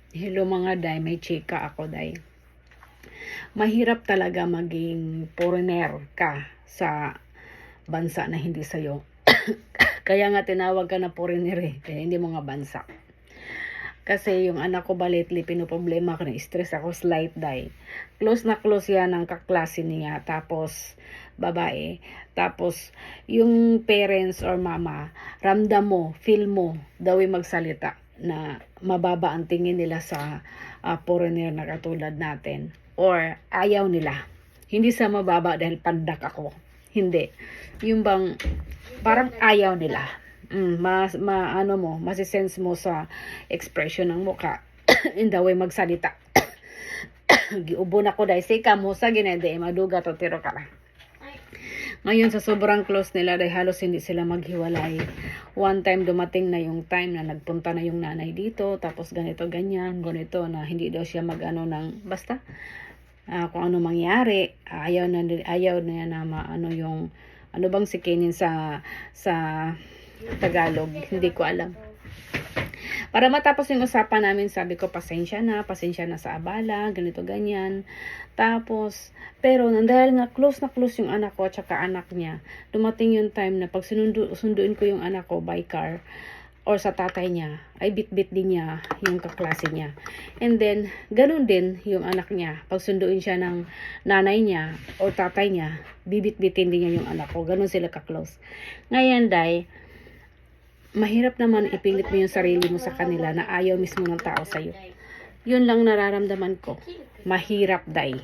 Hello mga day, may chika ako day. Mahirap talaga maging foreigner ka sa bansa na hindi sa'yo. Kaya nga tinawag ka na foreigner kaya hindi mo nga bansa. Kasi yung anak ko ba lately, pinoproblema ko na stress ako, slight day. Close na close yan ng kaklase niya, tapos babae. Tapos yung parents or mama, ramdam mo, feel mo, daw magsalita na mababa ang tingin nila sa foreigner na katulad natin. Or ayaw nila. Hindi sa mababa dahil pandak ako. Hindi. Yung bang parang ayaw nila. Masisense mo sa expression ng mukha in the way magsalita. Giubo na ko dahil sika mo sa ginende maduga to tiro ka. Ngayon sa sobrang close nila dahil halos hindi sila maghiwalay. One time dumating na yung time na nagpunta na yung nanay dito, tapos ganito ganyan, ganito na hindi daw siya mag-ano ng basta kung ano mangyari, ayaw na na maano yung ano bang sikinin sa Tagalog, hindi ko alam. Para matapos yung usapan namin, sabi ko pasensya na sa abala, ganito ganyan. Tapos pero dahil nga close na close yung anak ko at saka anak niya, dumating yung time na pag sunduin ko yung anak ko by car or sa tatay niya, ay bit-bit din niya yung kaklase niya. And then, ganun din yung anak niya. Pag sunduin siya ng nanay niya o tatay niya, bibit-bitin din niya yung anak ko. Ganun sila ka-close. Ngayon, day, mahirap naman ipilit mo yung sarili mo sa kanila na ayaw mismo ng tao sa'yo. Yun lang nararamdaman ko. Mahirap, day.